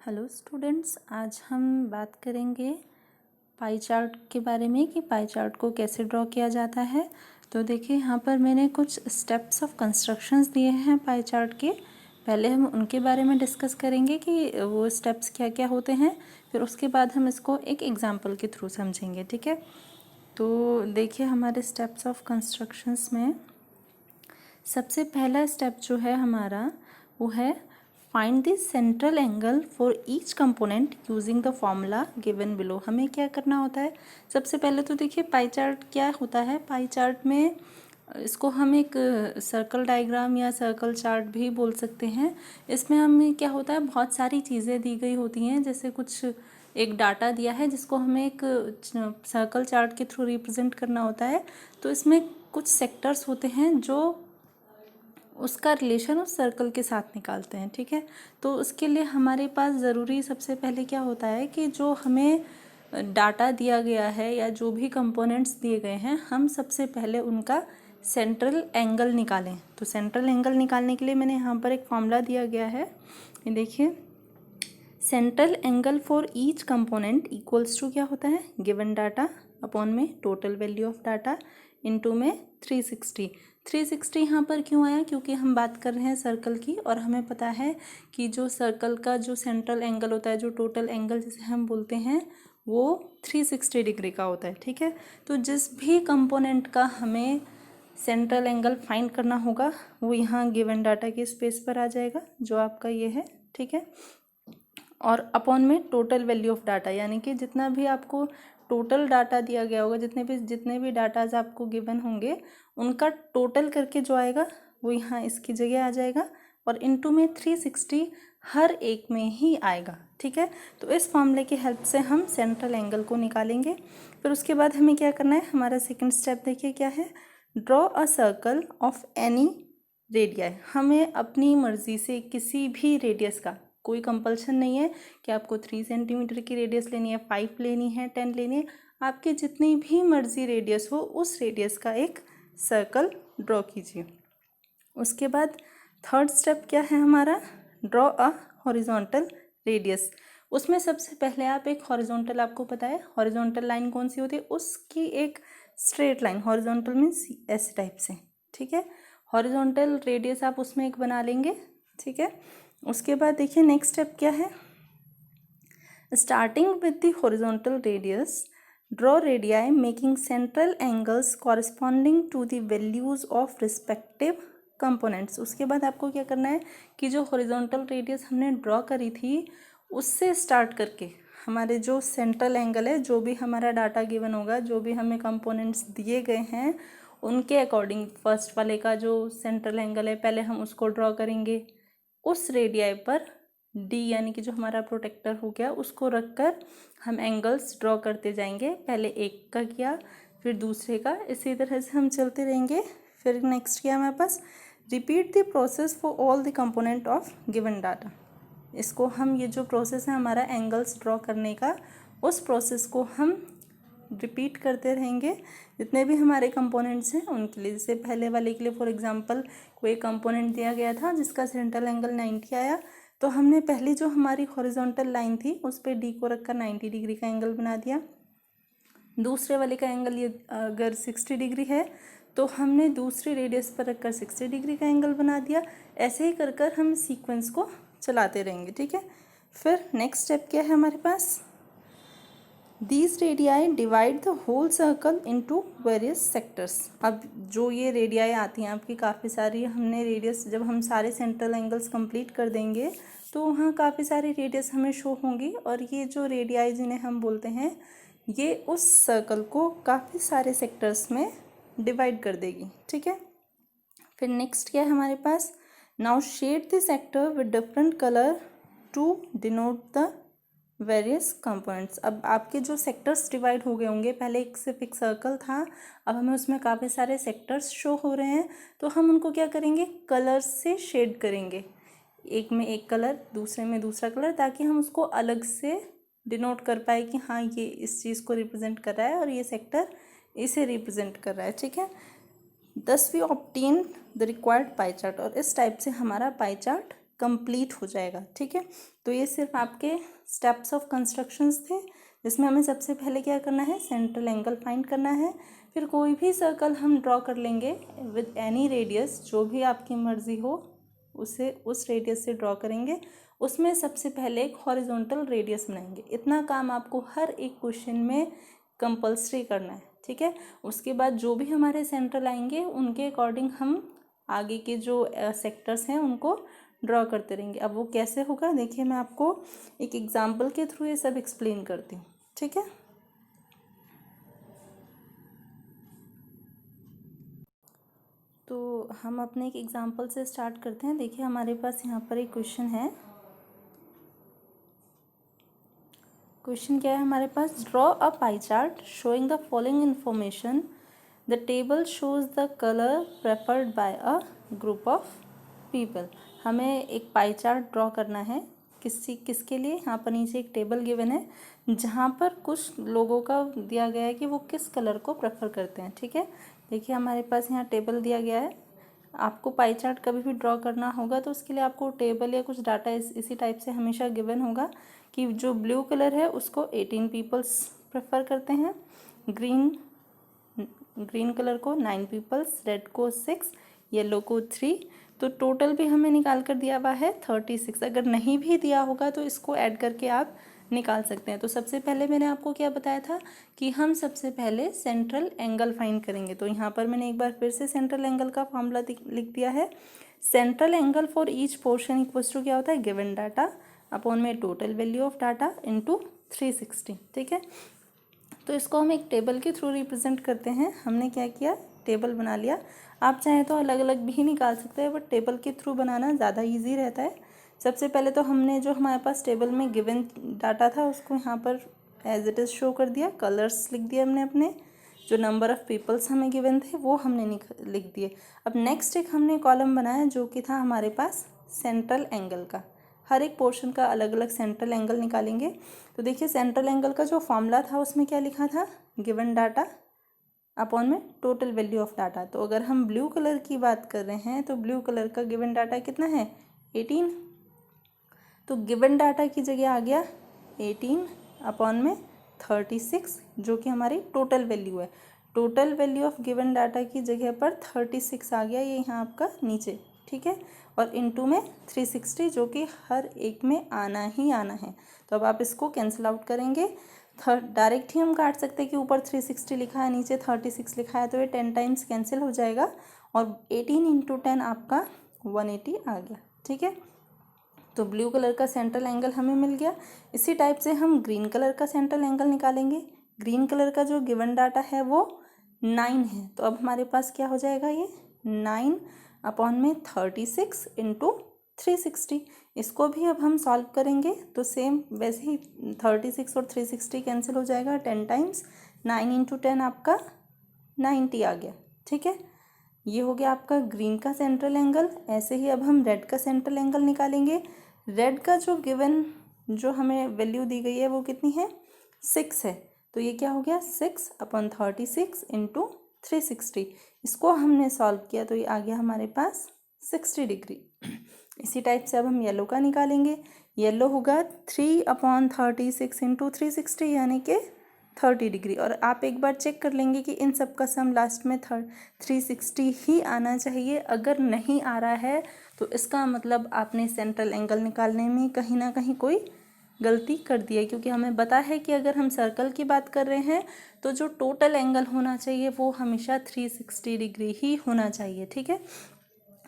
Hello students, आज हम बात करेंगे पाई चार्ट के बारे में कि पाई चार्ट को कैसे ड्रॉ किया जाता है। तो देखिए यहाँ पर मैंने कुछ स्टेप्स ऑफ कंस्ट्रक्शंस दिए हैं पाई चार्ट के। पहले हम उनके बारे में डिस्कस करेंगे कि वो स्टेप्स क्या क्या होते हैं, फिर उसके बाद हम इसको एक एग्जांपल के थ्रू समझेंगे। ठीक है, तो देखिए हमारे स्टेप्स ऑफ कंस्ट्रक्शंस में सबसे पहला स्टेप जो है हमारा वो है find the central angle for each component using the formula given below. हमें क्या करना होता है, सबसे पहले तो देखिए पाई चार्ट क्या होता है। पाई चार्ट में इसको हम एक सर्कल डायग्राम या सर्कल चार्ट भी बोल सकते हैं। इसमें हमें क्या होता है, बहुत सारी चीज़ें दी गई होती हैं, जैसे कुछ एक डाटा दिया है जिसको हमें एक सर्कल चार्ट के थ्रू रिप्रेजेंट करना होता है। तो इसमें कुछ सेक्टर्स होते हैं जो उसका रिलेशन उस सर्कल के साथ निकालते हैं। ठीक है, तो उसके लिए हमारे पास ज़रूरी सबसे पहले क्या होता है कि जो हमें डाटा दिया गया है या जो भी कंपोनेंट्स दिए गए हैं, हम सबसे पहले उनका सेंट्रल एंगल निकालें। तो सेंट्रल एंगल निकालने के लिए मैंने यहाँ पर एक फॉर्मूला दिया गया है, ये देखिए। Central angle for each component equals to क्या होता है, गिवन डाटा अपॉन में total value of data into में 360। 360 यहाँ पर क्यों आया, क्योंकि हम बात कर रहे हैं सर्कल की, और हमें पता है कि जो सर्कल का जो सेंट्रल एंगल होता है, जो टोटल एंगल जिसे हम बोलते हैं, वो 360 डिग्री का होता है। ठीक है, तो जिस भी कंपोनेंट का हमें सेंट्रल एंगल फाइंड करना होगा वो यहाँ गिवन डाटा के स्पेस पर आ जाएगा, जो आपका ये है। ठीक है, और अपॉन में टोटल वैल्यू ऑफ डाटा, यानी कि जितना भी आपको टोटल डाटा दिया गया होगा, जितने भी डाटाज आपको गिवन होंगे, उनका टोटल करके जो आएगा वो यहाँ इसकी जगह आ जाएगा, और इनटू में 360 हर एक में ही आएगा। ठीक है, तो इस फॉर्मूले की हेल्प से हम सेंट्रल एंगल को निकालेंगे। फिर उसके बाद हमें क्या करना है, हमारा सेकंड स्टेप देखिए क्या है, draw a circle of any radii. हमें अपनी मर्जी से किसी भी रेडियस का, कोई कंपल्शन नहीं है कि आपको 3 सेंटीमीटर की रेडियस लेनी है, 5 लेनी है, 10 लेनी है, आपकी जितनी भी मर्जी रेडियस हो उस रेडियस का एक सर्कल ड्रॉ कीजिए। उसके बाद थर्ड स्टेप क्या है हमारा, ड्रॉ अ हॉरिजॉन्टल रेडियस। उसमें सबसे पहले आप एक हॉरिजॉन्टल, आपको पता है हॉरिजॉन्टल लाइन कौन सी होती है, उसकी एक स्ट्रेट लाइन, हॉरिजॉन्टल मीन्स ऐसे टाइप से। ठीक है, हॉरिजॉन्टल रेडियस आप उसमें एक बना लेंगे। ठीक है, उसके बाद देखिए नेक्स्ट स्टेप क्या है, starting with the horizontal radius draw radii making central angles corresponding to the values of respective components. उसके बाद आपको क्या करना है कि जो हॉरिजॉन्टल रेडियस हमने ड्रॉ करी थी उससे स्टार्ट करके हमारे जो सेंट्रल एंगल है, जो भी हमारा डाटा गिवन होगा, जो भी हमें कंपोनेंट्स दिए गए हैं, उनके अकॉर्डिंग फर्स्ट वाले का जो सेंट्रल एंगल है पहले हम उसको ड्रॉ करेंगे। उस रेडियाई पर डी यानी कि जो हमारा प्रोटेक्टर हो गया उसको रखकर हम एंगल्स ड्रॉ करते जाएंगे। पहले एक का किया, फिर दूसरे का, इसी तरह से हम चलते रहेंगे। फिर नेक्स्ट किया हमारे पास, repeat the process for all the component of given data. इसको हम, ये जो प्रोसेस है हमारा एंगल्स ड्रॉ करने का, उस प्रोसेस को हम रिपीट करते रहेंगे जितने भी हमारे कंपोनेंट्स हैं उनके लिए। जैसे पहले वाले के लिए फॉर एग्जांपल कोई कंपोनेंट दिया गया था जिसका सेंट्रल एंगल 90 आया, तो हमने पहली जो हमारी हॉरिजॉन्टल लाइन थी उस पर डी को रखकर 90 डिग्री का एंगल बना दिया। दूसरे वाले का एंगल ये अगर 60 डिग्री है तो हमने दूसरी रेडियस पर रखकर 60 डिग्री का एंगल बना दिया। ऐसे ही कर कर हम सीक्वेंस को चलाते रहेंगे। ठीक है, फिर नेक्स्ट स्टेप क्या है हमारे पास, These radii divide the whole circle into various sectors। अब जो ये रेडियाई आती हैं आपकी काफ़ी सारी, हमने रेडियस, जब हम सारे सेंट्रल एंगल्स कंप्लीट कर देंगे तो वहाँ काफ़ी सारी रेडियस हमें शो होंगी, और ये जो रेडियाई जिन्हें हम बोलते हैं ये उस सर्कल को काफ़ी सारे सेक्टर्स में डिवाइड कर देगी। ठीक है, फिर नेक्स्ट क्या है हमारे पास, now shade the sector with different colour to denote the various components. अब आपके जो सेक्टर्स डिवाइड हो गए होंगे, पहले एक सिर्फ एक सर्कल था, अब हमें उसमें काफ़ी सारे सेक्टर्स शो हो रहे हैं, तो हम उनको क्या करेंगे, कलर्स से शेड करेंगे। एक में एक कलर, दूसरे में दूसरा कलर, ताकि हम उसको अलग से डिनोट कर पाए कि हाँ ये इस चीज़ को रिप्रेजेंट कर रहा है और ये सेक्टर इसे रिप्रेजेंट कर रहा है। ठीक है, thus we obtain the required pie chart, और इस टाइप से हमारा पाई चार्ट कंप्लीट हो जाएगा। ठीक है, तो ये सिर्फ आपके स्टेप्स ऑफ कंस्ट्रक्शंस थे, जिसमें हमें सबसे पहले क्या करना है, सेंट्रल एंगल फाइंड करना है। फिर कोई भी सर्कल हम ड्रॉ कर लेंगे विद एनी रेडियस, जो भी आपकी मर्ज़ी हो उसे उस रेडियस से ड्रॉ करेंगे। उसमें सबसे पहले एक हॉरिजॉन्टल रेडियस बनाएंगे। इतना काम आपको हर एक क्वेश्चन में कंपल्सरी करना है। ठीक है, उसके बाद जो भी हमारे सेंट्रल आएंगे उनके अकॉर्डिंग हम आगे के जो सेक्टर्स हैं उनको ड्रॉ करते रहेंगे। अब वो कैसे होगा, देखिए मैं आपको एक एग्जाम्पल के थ्रू ये सब एक्सप्लेन करती हूँ। ठीक है, तो हम अपने एक एग्जाम्पल से स्टार्ट करते हैं। देखिए हमारे पास यहाँ पर एक क्वेश्चन है। क्वेश्चन क्या है हमारे पास, draw a pie chart showing the following information. The table shows the colour preferred by a group of people. हमें एक पाई चार्ट ड्रॉ करना है किसके लिए। यहाँ पर नीचे एक टेबल गिवन है जहाँ पर कुछ लोगों का दिया गया है कि वो किस कलर को प्रेफर करते हैं। ठीक है, देखिए हमारे पास यहाँ टेबल दिया गया है। आपको पाई चार्ट कभी भी ड्रॉ करना होगा तो उसके लिए आपको टेबल या कुछ डाटा इसी टाइप से हमेशा गिवन होगा कि जो ब्लू कलर है उसको 18 पीपल्स प्रेफर करते हैं, ग्रीन कलर को 9 पीपल्स, रेड को 6, येलो को 3। तो टोटल भी हमें निकाल कर दिया हुआ है 36। अगर नहीं भी दिया होगा तो इसको ऐड करके आप निकाल सकते हैं। तो सबसे पहले मैंने आपको क्या बताया था कि हम सबसे पहले सेंट्रल एंगल फाइंड करेंगे। तो यहाँ पर मैंने एक बार फिर से सेंट्रल एंगल का फॉर्मूला लिख दिया है। Central angle for each portion equals to क्या होता है, गिवन डाटा अपॉन में total value of data into 360। ठीक है, तो इसको हम एक टेबल के थ्रू रिप्रेजेंट करते हैं। हमने क्या किया, टेबल बना लिया। आप चाहें तो अलग अलग भी निकाल सकते हैं, बट टेबल के थ्रू बनाना ज़्यादा इजी रहता है। सबसे पहले तो हमने जो हमारे पास टेबल में गिवन डाटा था उसको यहाँ पर एज इट इज़ शो कर दिया, कलर्स लिख दिए हमने अपने, जो नंबर ऑफ़ पीपल्स हमें गिवन थे वो हमने लिख दिए। अब नेक्स्ट एक हमने कॉलम बनाया जो कि था हमारे पास सेंट्रल एंगल का। हर एक पोर्शन का अलग अलग सेंट्रल एंगल निकालेंगे। तो देखिए सेंट्रल एंगल का जो फॉर्मूला था उसमें क्या लिखा था, गिवन डाटा अपॉन में टोटल वैल्यू ऑफ डाटा। तो अगर हम ब्लू कलर की बात कर रहे हैं तो ब्लू कलर का गिवन डाटा कितना है, 18। तो गिवन डाटा की जगह आ गया 18 अपॉन में 36, जो कि हमारी टोटल वैल्यू है। Total value of given data की जगह पर 36 आ गया, ये यहाँ आपका नीचे। ठीक है, और इनटू में 360, जो कि हर एक में आना ही आना है। तो अब आप इसको कैंसिल आउट करेंगे। डायरेक्ट ही हम काट सकते हैं कि ऊपर 360 लिखा है नीचे 36 लिखा है, तो ये 10 टाइम्स कैंसिल हो जाएगा और 18 इंटू 10 आपका 180 आ गया। ठीक है, तो ब्लू कलर का सेंट्रल एंगल हमें मिल गया। इसी टाइप से हम ग्रीन कलर का सेंट्रल एंगल निकालेंगे। ग्रीन कलर का जो गिवन डाटा है वो 9 है। तो अब हमारे पास क्या हो जाएगा, ये 9 अपॉन में 36 इंटू 360। इसको भी अब हम सॉल्व करेंगे तो सेम वैसे ही 36 और 360 कैंसिल हो जाएगा 10 टाइम्स। 9 इंटू 10 आपका 90 आ गया। ठीक है, ये हो गया आपका ग्रीन का सेंट्रल एंगल। ऐसे ही अब हम रेड का सेंट्रल एंगल निकालेंगे। रेड का जो गिवन जो हमें वैल्यू दी गई है वो कितनी है, 6 है। तो ये क्या हो गया, 6 अपॉन 36 इंटू 360। इसको हमने सॉल्व किया तो ये आ गया हमारे पास 60 डिग्री। इसी टाइप से अब हम येलो का निकालेंगे। येलो होगा 3 अपॉन 36 इंटू 360 यानी कि 30 डिग्री। और आप एक बार चेक कर लेंगे कि इन सब का सम लास्ट में 360 ही आना चाहिए। अगर नहीं आ रहा है तो इसका मतलब आपने सेंट्रल एंगल निकालने में कहीं ना कहीं कोई गलती कर दी है, क्योंकि हमें पता है कि अगर हम सर्कल की बात कर रहे हैं तो जो टोटल एंगल होना चाहिए वो हमेशा 360 डिग्री ही होना चाहिए। ठीक है,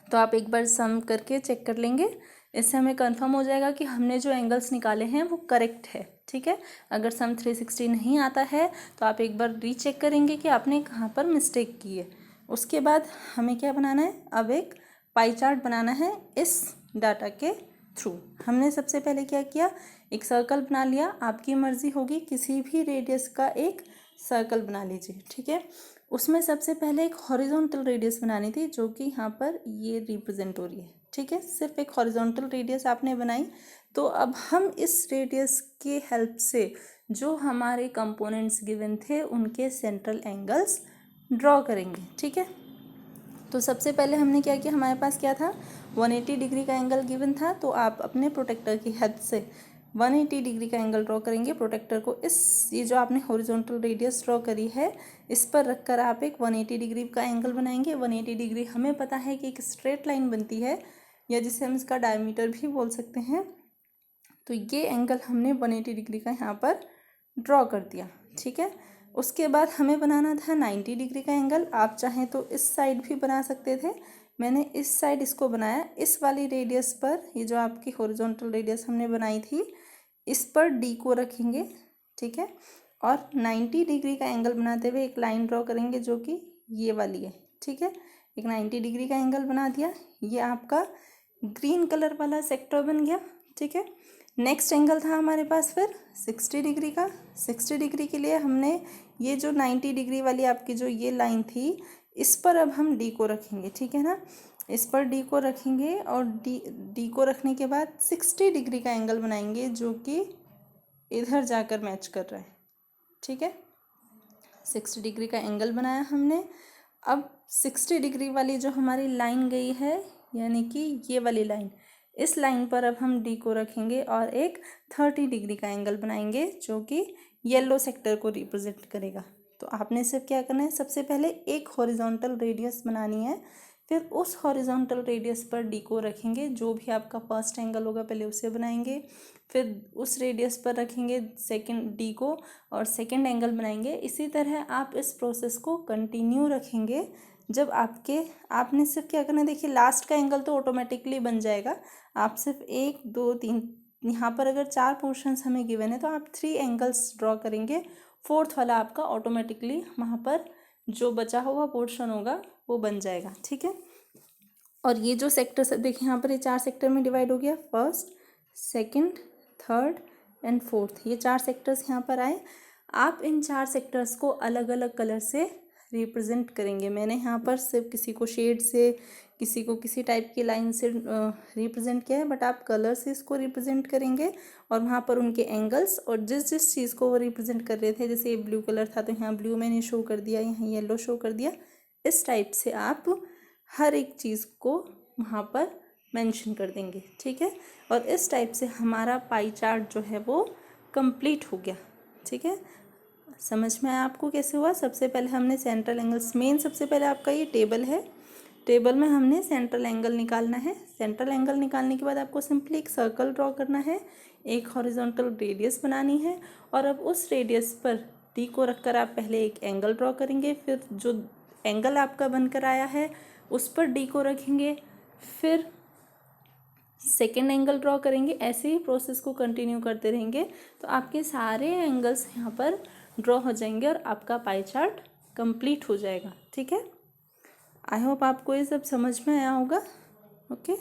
तो आप एक बार सम करके चेक कर लेंगे, इससे हमें कंफर्म हो जाएगा कि हमने जो एंगल्स निकाले हैं वो करेक्ट है। ठीक है, अगर सम 360 नहीं आता है तो आप एक बार रीचेक करेंगे कि आपने कहाँ पर मिस्टेक की है। उसके बाद हमें क्या बनाना है, अब एक पाई चार्ट बनाना है इस डाटा के थ्रू। हमने सबसे पहले क्या किया, एक सर्कल बना लिया। आपकी मर्जी होगी किसी भी रेडियस का एक सर्कल बना लीजिए। ठीक है, उसमें सबसे पहले एक हॉरिजॉन्टल रेडियस बनानी थी जो कि यहाँ पर ये रिप्रेजेंट हो रही है। ठीक है, सिर्फ एक हॉरिजॉन्टल रेडियस आपने बनाई। तो अब हम इस रेडियस के हेल्प से जो हमारे कंपोनेंट्स गिवन थे उनके सेंट्रल एंगल्स ड्रॉ करेंगे। ठीक है, तो सबसे पहले हमने क्या किया, हमारे पास क्या था, 180 डिग्री का एंगल गिवन था, तो आप अपने प्रोटेक्टर की हेल्प से 180 डिग्री का एंगल ड्रॉ करेंगे। प्रोटेक्टर को ये जो आपने हॉरिजॉन्टल रेडियस ड्रॉ करी है इस पर रखकर आप एक 180 डिग्री का एंगल बनाएंगे। 180 डिग्री हमें पता है कि एक स्ट्रेट लाइन बनती है, या जिसे हम इसका डायमीटर भी बोल सकते हैं। तो ये एंगल हमने 180 डिग्री का यहाँ पर ड्रॉ कर दिया, ठीक है। उसके बाद हमें बनाना था 90 डिग्री का एंगल। आप चाहें तो इस साइड भी बना सकते थे, मैंने इस साइड इसको बनाया। इस वाली रेडियस पर, ये जो आपकी हॉरिजॉन्टल रेडियस हमने बनाई थी, इस पर डी को रखेंगे, ठीक है। और 90 डिग्री का एंगल बनाते हुए एक लाइन ड्रॉ करेंगे जो कि ये वाली है, ठीक है। एक 90 डिग्री का एंगल बना दिया। ये आपका ग्रीन कलर वाला सेक्टर बन गया, ठीक है। नेक्स्ट एंगल था हमारे पास फिर 60 डिग्री का। 60 डिग्री के लिए हमने ये जो 90 डिग्री वाली आपकी जो ये लाइन थी, इस पर अब हम डी को रखेंगे, ठीक है ना। इस पर डी को रखेंगे और डी को रखने के बाद 60 डिग्री का एंगल बनाएंगे जो कि इधर जाकर मैच कर रहा है, ठीक है। 60 डिग्री का एंगल बनाया हमने। अब 60 डिग्री वाली जो हमारी लाइन गई है, यानी कि ये वाली लाइन, इस लाइन पर अब हम डी को रखेंगे और एक 30 डिग्री का एंगल बनाएंगे जो कि येलो सेक्टर को रिप्रेजेंट करेगा। तो आपने सिर्फ क्या करना है, सबसे पहले एक हॉरिजॉन्टल रेडियस बनानी है, फिर उस हॉरिजॉन्टल रेडियस पर डी को रखेंगे। जो भी आपका फर्स्ट एंगल होगा पहले उसे बनाएंगे, फिर उस रेडियस पर रखेंगे सेकंड डी को और सेकंड एंगल बनाएंगे। इसी तरह आप इस प्रोसेस को कंटिन्यू रखेंगे। जब आपने सिर्फ क्या करना है, देखिए लास्ट का एंगल तो ऑटोमेटिकली बन जाएगा। आप सिर्फ 1 2 3, यहाँ पर अगर 4 पोर्शंस हमें गिवन है तो आप 3 एंगल्स ड्रॉ करेंगे। फोर्थ वाला आपका ऑटोमेटिकली वहाँ पर जो बचा हुआ पोर्शन होगा वो बन जाएगा, ठीक है। और ये जो सेक्टर्स देखिए यहाँ पर ये 4 सेक्टर में डिवाइड हो गया, first, second, third and fourth, ये 4 सेक्टर्स यहाँ पर आए। आप इन 4 सेक्टर्स को अलग अलग कलर से रिप्रेजेंट करेंगे। मैंने यहाँ पर सिर्फ किसी को शेड से, किसी को किसी टाइप की लाइन से रिप्रेजेंट किया है, बट आप कलर से इसको रिप्रेजेंट करेंगे और वहाँ पर उनके एंगल्स और जिस जिस चीज़ को वो रिप्रेजेंट कर रहे थे, जैसे ये ब्लू कलर था तो यहाँ ब्लू मैंने शो कर दिया, यहाँ येलो शो कर दिया। इस टाइप से आप हर एक चीज़ को वहाँ पर मेंशन कर देंगे, ठीक है। और इस टाइप से हमारा पाई चार्ट जो है वो कंप्लीट हो गया, ठीक है। समझ में आया आपको कैसे हुआ। सबसे पहले हमने सेंट्रल एंगल्स, सबसे पहले आपका ये टेबल है, टेबल में हमने सेंट्रल एंगल निकालना है। सेंट्रल एंगल निकालने के बाद आपको सिंपली एक सर्कल ड्रॉ करना है, एक हॉरिजॉन्टल रेडियस बनानी है और अब उस रेडियस पर डी को रखकर आप पहले एक एंगल ड्रॉ करेंगे, फिर जो एंगल आपका बनकर आया है उस पर डी को रखेंगे, फिर सेकेंड एंगल ड्रॉ करेंगे। ऐसे ही प्रोसेस को कंटिन्यू करते रहेंगे तो आपके सारे एंगल्स यहाँ पर ड्रॉ हो जाएंगे और आपका पाई चार्ट कंप्लीट हो जाएगा, ठीक है। आई होप आपको ये सब समझ में आया होगा। ओके।